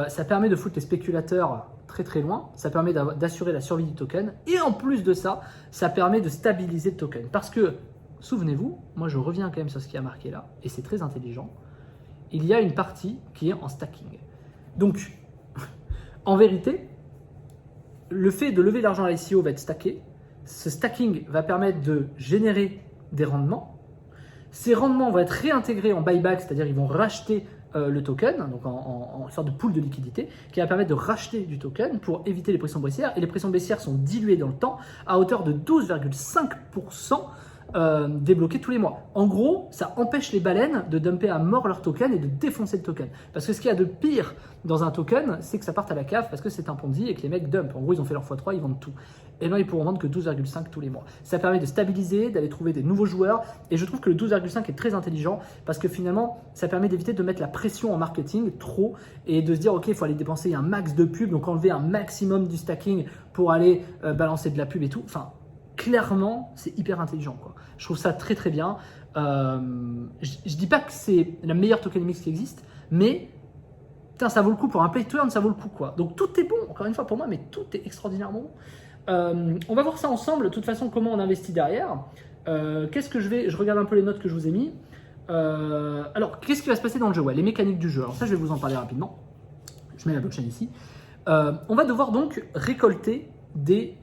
Ça permet de foutre les spéculateurs très très loin, ça permet d'assurer la survie du token, et en plus de ça, ça permet de stabiliser le token. Parce que, souvenez-vous, moi je reviens quand même sur ce qui a marqué là, et c'est très intelligent, il y a une partie qui est en stacking. Donc, en vérité, le fait de lever l'argent à l'ICO va être stacké. Ce stacking va permettre de générer des rendements. Ces rendements vont être réintégrés en buyback, c'est-à-dire ils vont racheter le token, donc en sorte de pool de liquidité, qui va permettre de racheter du token pour éviter les pressions baissières. Et les pressions baissières sont diluées dans le temps à hauteur de 12,5%. Débloqués tous les mois. En gros, ça empêche les baleines de dumper à mort leur token et de défoncer le token. Parce que ce qu'il y a de pire dans un token, c'est que ça parte à la cave parce que c'est un Ponzi et que les mecs dumpent. En gros, ils ont fait leur x3, ils vendent tout. Et non, ils pourront vendre que 12,5 tous les mois. Ça permet de stabiliser, d'aller trouver des nouveaux joueurs. Et je trouve que le 12,5 est très intelligent parce que finalement, ça permet d'éviter de mettre la pression en marketing trop et de se dire, ok, il faut aller dépenser un max de pub, donc enlever un maximum du stacking pour aller balancer de la pub et tout. Enfin, clairement, c'est hyper intelligent, quoi. Je trouve ça très très bien. Je dis pas que c'est la meilleure tokenomics qui existe, mais putain, ça vaut le coup pour un play turn, ça vaut le coup, quoi. Donc tout est bon, encore une fois pour moi, mais tout est extraordinairement bon. On va voir ça ensemble, de toute façon, comment on investit derrière. Qu'est-ce que je regarde un peu les notes que je vous ai mis. Alors, qu'est-ce qui va se passer dans le jeu? Ouais, les mécaniques du jeu. Alors ça, je vais vous en parler rapidement. Je mets la blockchain ici. On va devoir donc récolter des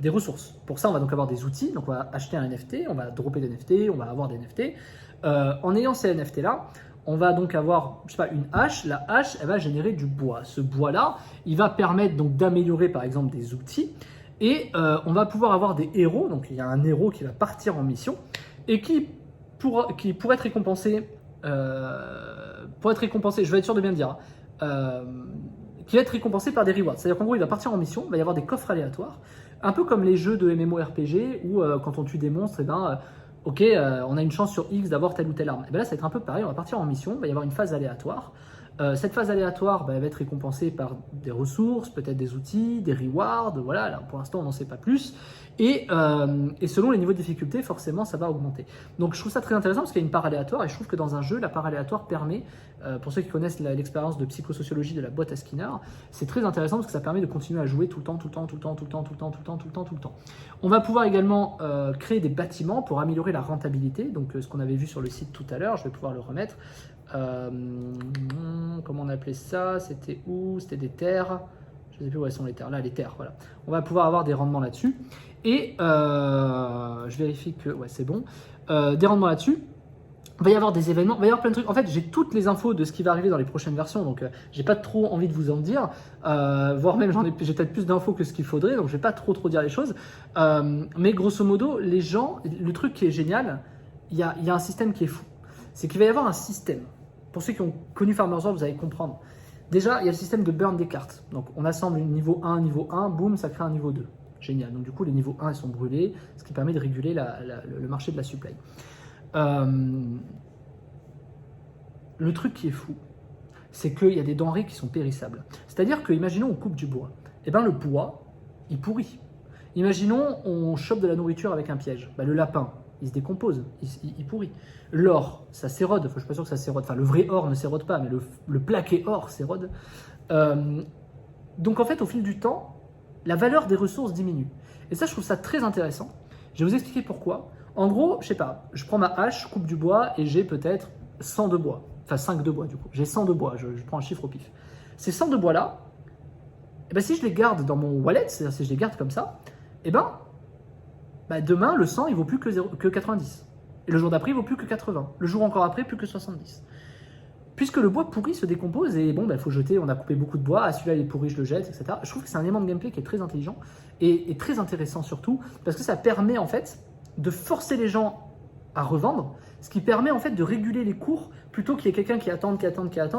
ressources. Pour ça, on va donc avoir des outils. Donc, on va acheter un NFT, on va dropper des NFT, on va avoir des NFT. En ayant ces NFT-là, on va donc avoir, je sais pas, une hache. La hache, elle va générer du bois. Ce bois-là, il va permettre donc d'améliorer, par exemple, des outils. Et on va pouvoir avoir des héros. Donc, il y a un héros qui va partir en mission et qui pourrait être récompensé. Je vais être sûr de bien le dire. Qui va être récompensé par des rewards. C'est-à-dire qu'en gros, il va partir en mission, il va y avoir des coffres aléatoires, un peu comme les jeux de MMORPG où quand on tue des monstres, et ben, on a une chance sur X d'avoir telle ou telle arme. Et ben là, ça va être un peu pareil, on va partir en mission, il va y avoir une phase aléatoire. Cette phase aléatoire elle va être récompensée par des ressources, peut-être des outils, des rewards, voilà, là, pour l'instant on n'en sait pas plus. Et selon les niveaux de difficulté, forcément ça va augmenter. Donc je trouve ça très intéressant parce qu'il y a une part aléatoire et je trouve que dans un jeu, la part aléatoire permet, pour ceux qui connaissent l'expérience de psychosociologie de la boîte à Skinner, c'est très intéressant parce que ça permet de continuer à jouer tout le temps. On va pouvoir également créer des bâtiments pour améliorer la rentabilité, donc ce qu'on avait vu sur le site tout à l'heure, je vais pouvoir le remettre. Comment on appelait ça? C'était où? C'était des terres. Je ne sais plus où elles sont les terres. Là, les terres, voilà. On va pouvoir avoir des rendements là-dessus. Et je vérifie que ouais, c'est bon. Des rendements là-dessus. Il va y avoir des événements, il va y avoir plein de trucs. En fait, j'ai toutes les infos de ce qui va arriver dans les prochaines versions, donc j'ai pas trop envie de vous en dire. Voire même, j'ai peut-être plus d'infos que ce qu'il faudrait, donc je vais pas trop dire les choses. Mais grosso modo, les gens, le truc qui est génial, il y a un système qui est fou. C'est qu'il va y avoir un système. Pour ceux qui ont connu Farmers World, vous allez comprendre. Déjà, il y a le système de burn des cartes. Donc, on assemble une niveau 1, boum, ça crée un niveau 2. Génial. Donc, du coup, les niveaux 1, ils sont brûlés, ce qui permet de réguler le marché de la supply. Le truc qui est fou, c'est qu'il y a des denrées qui sont périssables. C'est-à-dire que, imaginons, on coupe du bois. Et bien, le bois, il pourrit. Imaginons, on chope de la nourriture avec un piège. Ben, le lapin, il se décompose, il pourrit. L'or, ça s'érode. Enfin, je suis pas sûr que ça s'érode. Enfin, le vrai or ne s'érode pas, mais le plaqué or s'érode. Donc, en fait, au fil du temps, la valeur des ressources diminue. Et ça, je trouve ça très intéressant. Je vais vous expliquer pourquoi. En gros, je sais pas, je prends ma hache, coupe du bois et j'ai peut-être 100 de bois. Enfin, 5 de bois du coup. J'ai 100 de bois, je prends un chiffre au pif. Ces 100 de bois-là, eh ben, si je les garde dans mon wallet, c'est-à-dire si je les garde comme ça, eh ben, demain, le 100, il vaut plus que 90. Et le jour d'après, il vaut plus que 80. Le jour encore après, plus que 70. Puisque le bois pourri se décompose et bon, il faut jeter, on a coupé beaucoup de bois, celui-là il est pourri, je le jette, etc. Je trouve que c'est un élément de gameplay qui est très intelligent et très intéressant surtout parce que ça permet en fait de forcer les gens à revendre, ce qui permet en fait de réguler les cours plutôt qu'il y ait quelqu'un qui attende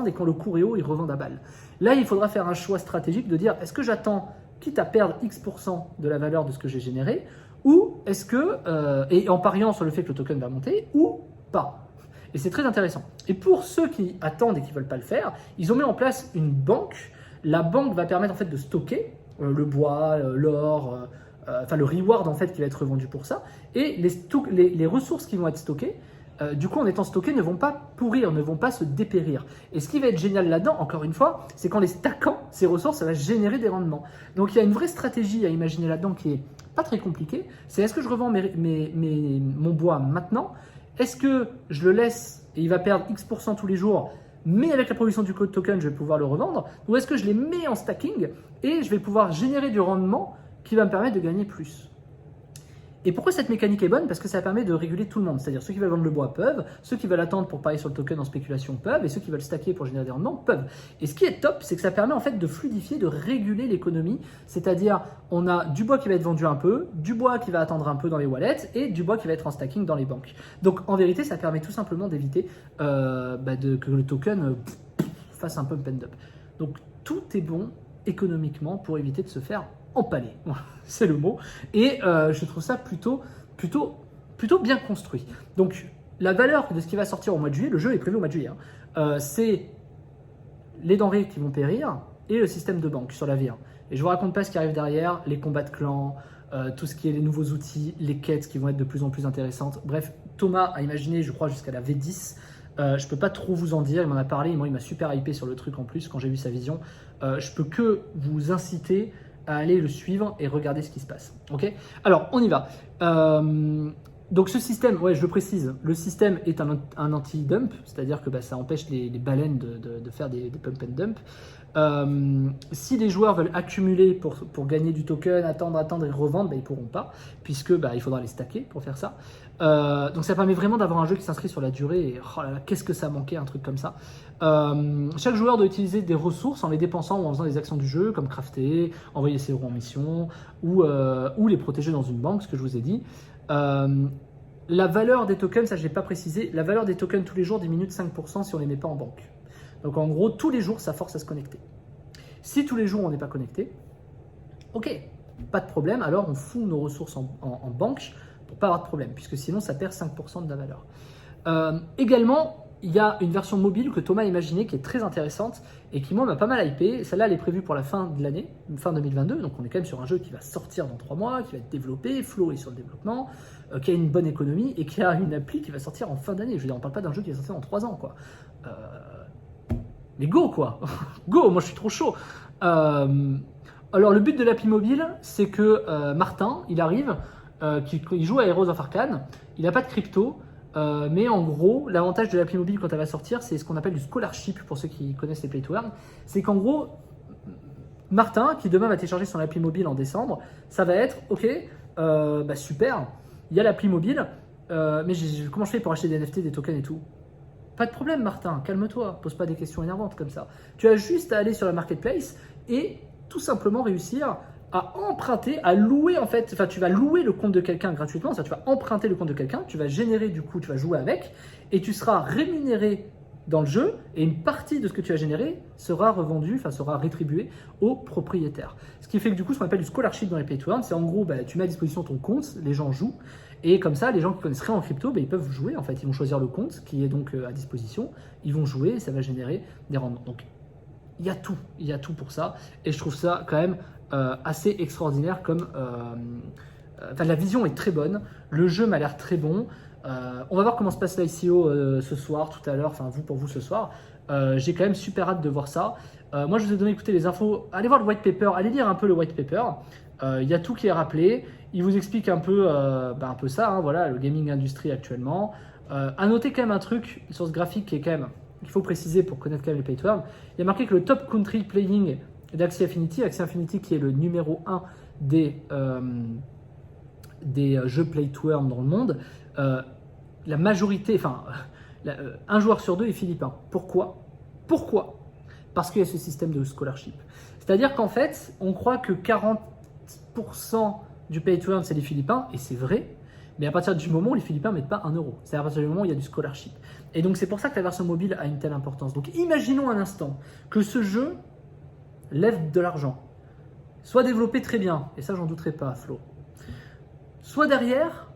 et quand le cours est haut, ils revendent à balle. Là, il faudra faire un choix stratégique de dire est-ce que j'attends, quitte à perdre X% de la valeur de ce que j'ai généré, ou est-ce que, et en pariant sur le fait que le token va monter, ou pas. Et c'est très intéressant. Et pour ceux qui attendent et qui ne veulent pas le faire, ils ont mis en place une banque. La banque va permettre en fait de stocker le bois, l'or, enfin le reward en fait qui va être revendu pour ça. Et les ressources qui vont être stockées, du coup en étant stockées, ne vont pas pourrir, ne vont pas se dépérir. Et ce qui va être génial là-dedans, encore une fois, c'est qu'en les stackant, ces ressources, ça va générer des rendements. Donc il y a une vraie stratégie à imaginer là-dedans qui est pas très compliquée. C'est est-ce que je revends mon bois maintenant ? Est-ce que je le laisse et il va perdre X% tous les jours, mais avec la production du code token, je vais pouvoir le revendre? Ou est-ce que je les mets en stacking et je vais pouvoir générer du rendement qui va me permettre de gagner plus? Et pourquoi cette mécanique est bonne? Parce que ça permet de réguler tout le monde. C'est-à-dire ceux qui veulent vendre le bois peuvent, ceux qui veulent attendre pour parier sur le token en spéculation peuvent, et ceux qui veulent stacker pour générer des rendements peuvent. Et ce qui est top, c'est que ça permet en fait de fluidifier, de réguler l'économie. C'est-à-dire, on a du bois qui va être vendu un peu, du bois qui va attendre un peu dans les wallets, et du bois qui va être en stacking dans les banques. Donc en vérité, ça permet tout simplement d'éviter que le token fasse un pump and dump. Donc tout est bon économiquement pour éviter de se faire empaler. C'est le mot. Et je trouve ça plutôt bien construit. Donc, la valeur de ce qui va sortir au mois de juillet, le jeu est prévu au mois de juillet, c'est les denrées qui vont périr et le système de banque sur la V1. Et je vous raconte pas ce qui arrive derrière, les combats de clans, tout ce qui est les nouveaux outils, les quêtes qui vont être de plus en plus intéressantes. Bref, Thomas a imaginé, je crois, jusqu'à la V10. Je peux pas trop vous en dire, il m'en a parlé, moi il m'a super hypé sur le truc en plus quand j'ai vu sa vision. Je peux que vous inciter à aller le suivre et regarder ce qui se passe. Ok ? Alors, on y va. Donc ce système, ouais, je le précise, le système est un anti-dump, c'est-à-dire que ça empêche les baleines de faire des pump and dump. Si les joueurs veulent accumuler pour gagner du token, attendre et revendre, ils ne pourront pas, puisque il faudra les stacker pour faire ça. Donc ça permet vraiment d'avoir un jeu qui s'inscrit sur la durée, et oh là là, qu'est-ce que ça manquait, un truc comme ça. Chaque joueur doit utiliser des ressources en les dépensant ou en faisant des actions du jeu, comme crafter, envoyer ses héros en mission, ou les protéger dans une banque, ce que je vous ai dit. La valeur des tokens, ça je n'ai pas précisé, la valeur des tokens tous les jours diminue de 5% si on ne les met pas en banque. Donc en gros, tous les jours, ça force à se connecter. Si tous les jours, on n'est pas connecté, ok, pas de problème, alors on fout nos ressources en banque pour pas avoir de problème, puisque sinon, ça perd 5% de la valeur. Également, il y a une version mobile que Thomas a imaginée qui est très intéressante et qui, moi, m'a pas mal hypé. Celle-là, elle est prévue pour la fin de l'année, fin 2022, donc on est quand même sur un jeu qui va sortir dans 3 mois, qui va être développé, Flo est sur le développement, qui a une bonne économie et qui a une appli qui va sortir en fin d'année. Je veux dire, on parle pas d'un jeu qui va sortir en 3 ans, quoi. Mais go, quoi. Go, moi je suis trop chaud. Alors le but de l'appli mobile, c'est que Martin, il arrive, il joue à Heroes of Arcane, il n'a pas de crypto, mais en gros, l'avantage de l'appli mobile quand elle va sortir, c'est ce qu'on appelle du scholarship, pour ceux qui connaissent les play to earn. C'est qu'en gros, Martin, qui demain va télécharger son appli mobile en décembre, ça va être, ok, super, il y a l'appli mobile, Mais comment je fais pour acheter des NFT, des tokens et tout? Pas de problème, Martin, calme-toi, pose pas des questions énervantes comme ça. Tu as juste à aller sur la marketplace et tout simplement réussir à emprunter, à louer en fait, enfin tu vas louer le compte de quelqu'un gratuitement, ça tu vas emprunter le compte de quelqu'un, tu vas générer du coup, tu vas jouer avec et tu seras rémunéré dans le jeu et une partie de ce que tu as généré sera revendue, enfin sera rétribuée au propriétaire. Ce qui fait que du coup ce qu'on appelle du scholarship dans les pay to earn, c'est en gros tu mets à disposition ton compte, les gens jouent et comme ça les gens qui connaissent rien en crypto, ils peuvent jouer en fait, ils vont choisir le compte qui est donc à disposition, ils vont jouer et ça va générer des rendements. Donc il y a tout pour ça et je trouve ça quand même assez extraordinaire comme la vision est très bonne, le jeu m'a l'air très bon. On va voir comment se passe l'ICO ce soir, tout à l'heure, enfin vous pour vous ce soir. J'ai quand même super hâte de voir ça. Moi je vous ai donné écouter les infos, allez voir le white paper, allez lire un peu le white paper. Il y a tout qui est rappelé, il vous explique un peu ça, hein, voilà, le gaming industry actuellement. À noter quand même un truc sur ce graphique qui est quand même, qu'il faut préciser pour connaître quand même les pay to earn. Il y a marqué que le top country playing d'Axie Infinity qui est le numéro 1 des jeux play to earn dans le monde, la majorité, un joueur sur deux est philippin. Pourquoi? Parce qu'il y a ce système de scholarship. C'est-à-dire qu'en fait, on croit que 40% du pay to earn, c'est les Philippins, et c'est vrai, mais à partir du moment où les Philippins ne mettent pas 1 euro, c'est à partir du moment où il y a du scholarship. Et donc c'est pour ça que la version mobile a une telle importance. Donc imaginons un instant que ce jeu lève de l'argent, soit développé très bien, et ça j'en douterai pas, Flo, soit derrière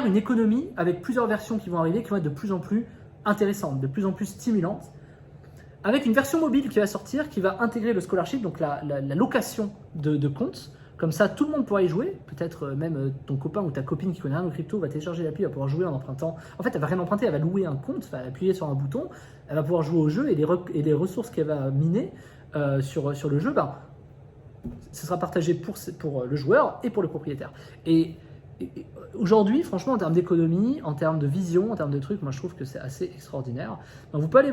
une économie avec plusieurs versions qui vont arriver, qui vont être de plus en plus intéressantes, de plus en plus stimulantes, avec une version mobile qui va sortir, qui va intégrer le scholarship, donc la location de comptes. Comme ça, tout le monde pourra y jouer. Peut-être même ton copain ou ta copine qui connaît rien au crypto va télécharger l'appli, va pouvoir jouer en empruntant. En fait, elle va rien emprunter, elle va louer un compte, elle va appuyer sur un bouton, elle va pouvoir jouer au jeu et les ressources qu'elle va miner sur le jeu, ce sera partagé pour le joueur et pour le propriétaire. Et aujourd'hui, franchement, en termes d'économie, en termes de vision, en termes de trucs, moi je trouve que c'est assez extraordinaire. Donc vous pouvez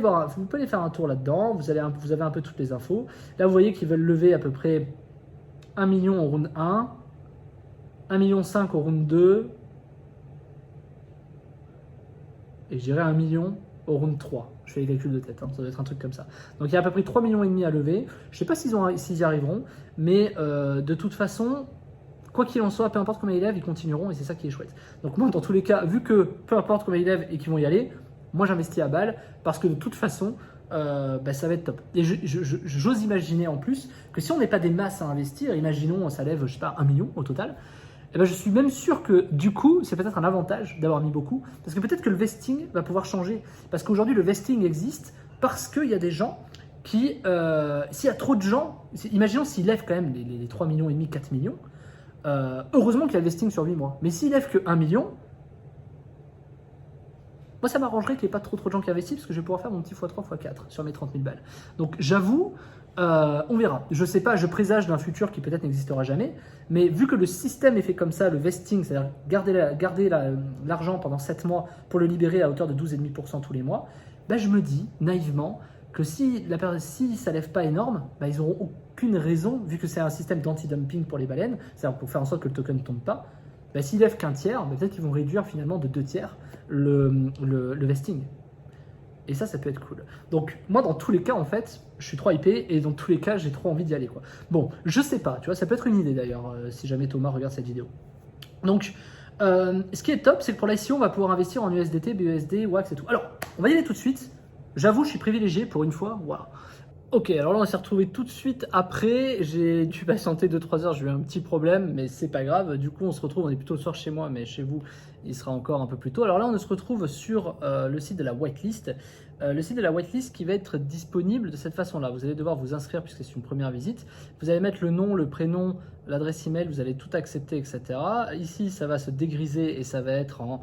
aller faire un tour là-dedans, vous avez un peu toutes les infos. Là, vous voyez qu'ils veulent lever à peu près 1 million au round 1, 1,5 million au round 2, et je dirais 1 million au round 3. Je fais les calculs de tête, hein, ça doit être un truc comme ça. Donc il y a à peu près 3,5 millions à lever. Je ne sais pas s'ils y arriveront, mais de toute façon, quoi qu'il en soit, peu importe combien ils lèvent, ils continueront et c'est ça qui est chouette. Donc moi, dans tous les cas, vu que peu importe combien ils lèvent et qu'ils vont y aller, moi j'investis à balle parce que de toute façon, ça va être top. Et j'ose imaginer en plus que si on n'est pas des masses à investir, imaginons ça lève, je sais pas, 1 million au total, et je suis même sûr que du coup, c'est peut-être un avantage d'avoir mis beaucoup, parce que peut-être que le vesting va pouvoir changer. Parce qu'aujourd'hui, le vesting existe parce qu'il y a des gens qui, s'il y a trop de gens, imaginons s'ils lèvent quand même les 3,5 millions, 4 millions, heureusement qu'il y a le vesting sur 8 mois. Mais s'il lève que 1 million, moi ça m'arrangerait qu'il n'y ait pas trop de gens qui investissent parce que je vais pouvoir faire mon petit x3, x4 sur mes 30 000 balles. Donc j'avoue, on verra. Je sais pas, je présage d'un futur qui peut-être n'existera jamais, mais vu que le système est fait comme ça, le vesting, c'est-à-dire garder l'argent pendant 7 mois pour le libérer à hauteur de 12,5% tous les mois, je me dis naïvement que si ça lève pas énorme, ils n'auront aucune raison, vu que c'est un système d'anti-dumping pour les baleines, c'est-à-dire pour faire en sorte que le token ne tombe pas, s'ils lèvent qu'un tiers, peut-être qu'ils vont réduire finalement de 2 tiers le vesting. Et ça peut être cool. Donc moi, dans tous les cas, en fait, je suis trop hypé et dans tous les cas, j'ai trop envie d'y aller, quoi. Bon, je sais pas, tu vois, ça peut être une idée d'ailleurs, si jamais Thomas regarde cette vidéo. Donc, ce qui est top, c'est que pour l'ICO, on va pouvoir investir en USDT, BUSD, WAX et tout. Alors, on va y aller tout de suite. J'avoue, je suis privilégié pour une fois. Waouh. Ok, alors là on s'est retrouvé tout de suite après, j'ai dû patienter 2-3 heures, j'ai eu un petit problème, mais c'est pas grave, du coup on se retrouve, on est plutôt le soir chez moi, mais chez vous il sera encore un peu plus tôt. Alors là on se retrouve sur le site de la whitelist, le site de la whitelist qui va être disponible de cette façon-là. Vous allez devoir vous inscrire puisque c'est une première visite, vous allez mettre le nom, le prénom, l'adresse email, vous allez tout accepter, etc. Ici ça va se dégriser et ça va être en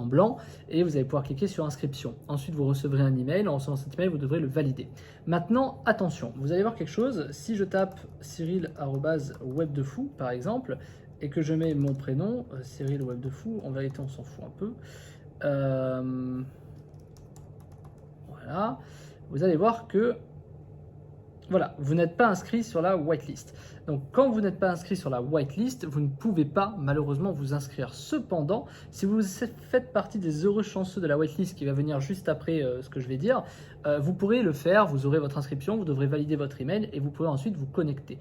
blanc et vous allez pouvoir cliquer sur inscription. Ensuite vous recevrez un email, en recevant cet email vous devrez le valider. Maintenant attention, vous allez voir quelque chose, si je tape Cyril@webdefou par exemple et que je mets mon prénom, Cyril Webdefou, en vérité on s'en fout un peu, voilà, vous allez voir que voilà, vous n'êtes pas inscrit sur la whitelist. Donc quand vous n'êtes pas inscrit sur la whitelist, vous ne pouvez pas malheureusement vous inscrire. Cependant, si vous faites partie des heureux chanceux de la whitelist qui va venir juste après ce que je vais dire, vous pourrez le faire, vous aurez votre inscription, vous devrez valider votre email et vous pourrez ensuite vous connecter.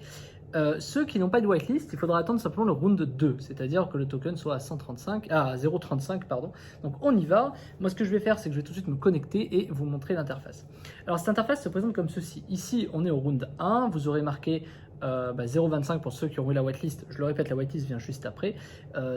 Ceux qui n'ont pas de whitelist, il faudra attendre simplement le round 2, c'est-à-dire que le token soit à 0,35 pardon. Donc on y va. Moi ce que je vais faire, c'est que je vais tout de suite me connecter et vous montrer l'interface. Alors cette interface se présente comme ceci. Ici on est au round 1, vous aurez marqué 0,25 pour ceux qui ont eu la whitelist. Je le répète, la whitelist vient juste après.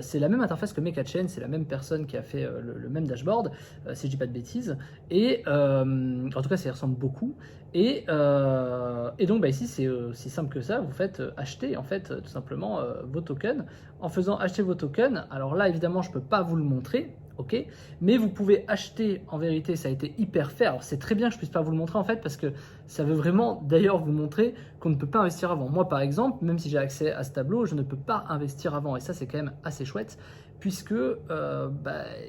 C'est la même interface que MekaChain, c'est la même personne qui a fait le même dashboard, si je dis pas de bêtises. Et en tout cas, ça y ressemble beaucoup. Et donc ici, c'est aussi simple que ça. Vous faites acheter en fait tout simplement vos tokens. En faisant acheter vos tokens, alors là évidemment, je peux pas vous le montrer. Ok, mais vous pouvez acheter, en vérité ça a été hyper fait, alors c'est très bien que je puisse pas vous le montrer en fait parce que ça veut vraiment d'ailleurs vous montrer qu'on ne peut pas investir avant. Moi par exemple, même si j'ai accès à ce tableau, je ne peux pas investir avant et ça c'est quand même assez chouette puisque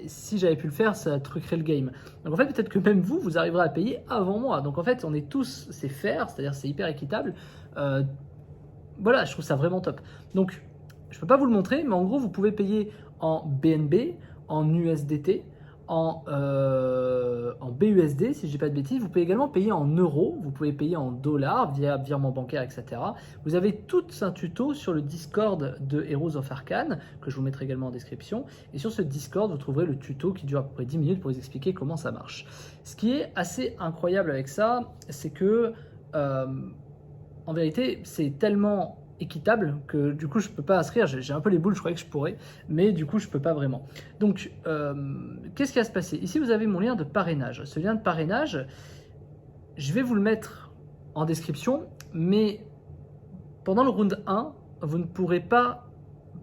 si j'avais pu le faire ça truquerait le game. Donc en fait peut-être que même vous arriverez à payer avant moi, donc en fait on est tous, c'est fair, c'est-à-dire c'est hyper équitable. Voilà, je trouve ça vraiment top. Donc je peux pas vous le montrer mais en gros vous pouvez payer en BNB, en USDT, en BUSD, si je dis pas de bêtises. Vous pouvez également payer en euros, vous pouvez payer en dollars via virement bancaire, etc. Vous avez tout un tuto sur le Discord de Heroes of Arcane, que je vous mettrai également en description. Et sur ce Discord, vous trouverez le tuto qui dure à peu près 10 minutes pour vous expliquer comment ça marche. Ce qui est assez incroyable avec ça, c'est que, en vérité, c'est tellement équitable que du coup je peux pas inscrire, j'ai un peu les boules, je croyais que je pourrais, mais du coup je peux pas vraiment. Donc qu'est-ce qui va se passer? Ici vous avez mon lien de parrainage. Ce lien de parrainage, je vais vous le mettre en description, mais pendant le round 1, vous ne pourrez pas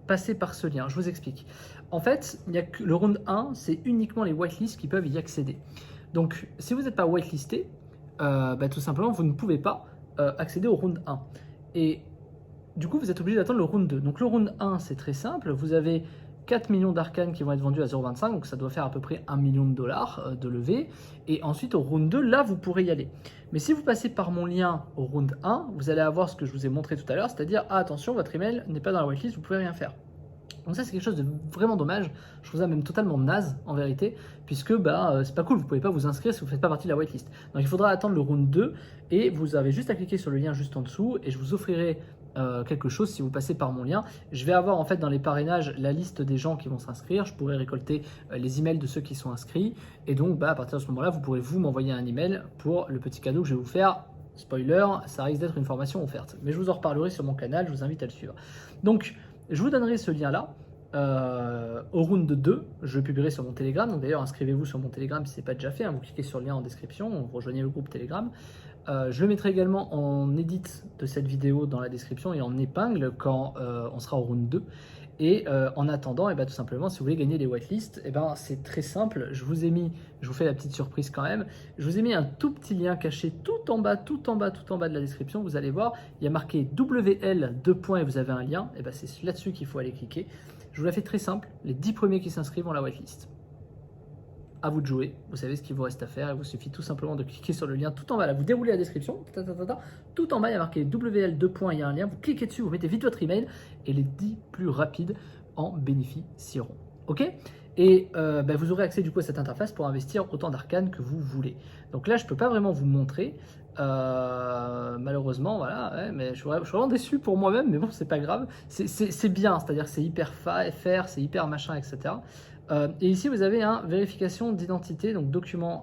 passer par ce lien. Je vous explique. En fait, il y a que le round 1, c'est uniquement les whitelists qui peuvent y accéder. Donc si vous n'êtes pas whitelisté, tout simplement vous ne pouvez pas accéder au round 1. Et du coup, vous êtes obligé d'attendre le round 2. Donc le round 1, c'est très simple. Vous avez 4 millions d'arcanes qui vont être vendus à 0,25, donc ça doit faire à peu près 1 million de dollars de levée. Et ensuite, au round 2, là, vous pourrez y aller. Mais si vous passez par mon lien au round 1, vous allez avoir ce que je vous ai montré tout à l'heure, c'est-à-dire, attention, votre email n'est pas dans la whitelist, vous ne pouvez rien faire. Donc ça c'est quelque chose de vraiment dommage, je trouve ça même totalement naze en vérité, puisque c'est pas cool, vous pouvez pas vous inscrire si vous faites pas partie de la whitelist. Donc il faudra attendre le round 2 et vous avez juste à cliquer sur le lien juste en dessous et je vous offrirai quelque chose si vous passez par mon lien. Je vais avoir en fait dans les parrainages la liste des gens qui vont s'inscrire, je pourrai récolter les emails de ceux qui sont inscrits et donc à partir de ce moment-là vous pourrez m'envoyer un email pour le petit cadeau que je vais vous faire. Spoiler, ça risque d'être une formation offerte, mais je vous en reparlerai sur mon canal, je vous invite à le suivre. Donc je vous donnerai ce lien-là au round 2, je le publierai sur mon Telegram. Donc d'ailleurs, inscrivez-vous sur mon Telegram si ce n'est pas déjà fait. Vous cliquez sur le lien en description, vous rejoignez le groupe Telegram. Je le mettrai également en edit de cette vidéo dans la description et en épingle quand on sera au round 2. Et en attendant, tout simplement, si vous voulez gagner les whitelists, c'est très simple. Je vous fais la petite surprise quand même. Je vous ai mis un tout petit lien caché tout en bas de la description. Vous allez voir, il y a marqué WL 2 points et vous avez un lien. C'est là-dessus qu'il faut aller cliquer. Je vous la fais très simple. Les 10 premiers qui s'inscrivent ont la whitelist. À vous de jouer, vous savez ce qu'il vous reste à faire, il vous suffit tout simplement de cliquer sur le lien tout en bas, là vous déroulez la description, tout en bas il y a marqué WL 2 points, il y a un lien, vous cliquez dessus, vous mettez vite votre email et les 10 plus rapides en bénéficieront. Ok? Et vous aurez accès du coup à cette interface pour investir autant d'arcanes que vous voulez. Donc là je peux pas vraiment vous montrer, malheureusement voilà, ouais, mais je suis vraiment déçu pour moi-même, mais bon c'est pas grave, c'est bien, c'est-à-dire c'est hyper fair, c'est hyper machin, etc. Et ici vous avez un vérification d'identité, donc document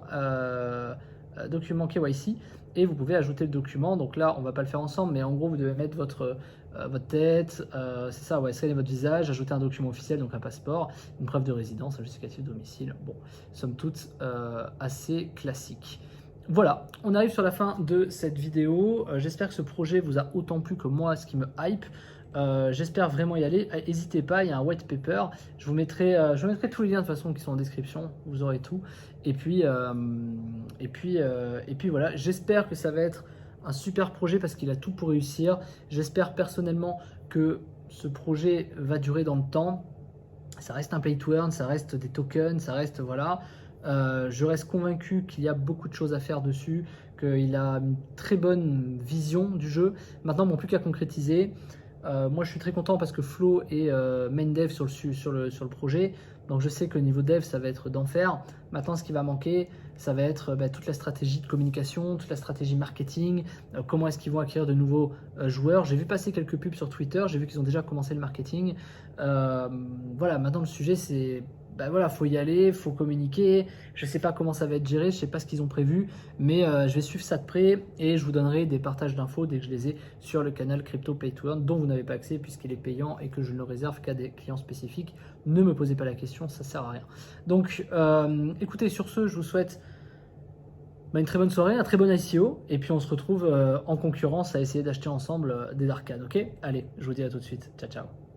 KYC, et vous pouvez ajouter le document. Donc là on va pas le faire ensemble, mais en gros vous devez mettre votre tête, c'est ça, ouais, scanner votre visage, ajouter un document officiel, donc un passeport, une preuve de résidence, un justificatif de domicile. Bon, somme toute assez classique. Voilà, on arrive sur la fin de cette vidéo. J'espère que ce projet vous a autant plu que moi, ce qui me hype. J'espère vraiment y aller. N'hésitez pas, il y a un white paper. Je vous mettrai tous les liens de toute façon qui sont en description. Vous aurez tout. Et puis voilà. J'espère que ça va être un super projet parce qu'il a tout pour réussir. J'espère personnellement que ce projet va durer dans le temps. Ça reste un pay to earn, ça reste des tokens, ça reste voilà. Je reste convaincu qu'il y a beaucoup de choses à faire dessus, qu'il a une très bonne vision du jeu. Maintenant, bon, plus qu'à concrétiser. Moi, je suis très content parce que Flo est main dev sur le projet. Donc, je sais que le niveau dev, ça va être d'enfer. Maintenant, ce qui va manquer, ça va être toute la stratégie de communication, toute la stratégie marketing. Comment est-ce qu'ils vont acquérir de nouveaux joueurs. J'ai vu passer quelques pubs sur Twitter. J'ai vu qu'ils ont déjà commencé le marketing. Voilà, maintenant, le sujet, c'est... voilà, faut y aller, faut communiquer. Je sais pas comment ça va être géré, je sais pas ce qu'ils ont prévu, mais je vais suivre ça de près et je vous donnerai des partages d'infos dès que je les ai sur le canal Crypto Pay to Earn, dont vous n'avez pas accès puisqu'il est payant et que je ne le réserve qu'à des clients spécifiques. Ne me posez pas la question, ça sert à rien. Donc, écoutez, sur ce, je vous souhaite une très bonne soirée, un très bon ICO, et puis on se retrouve en concurrence à essayer d'acheter ensemble des Darkhan, ok? Allez, je vous dis à tout de suite. Ciao, ciao.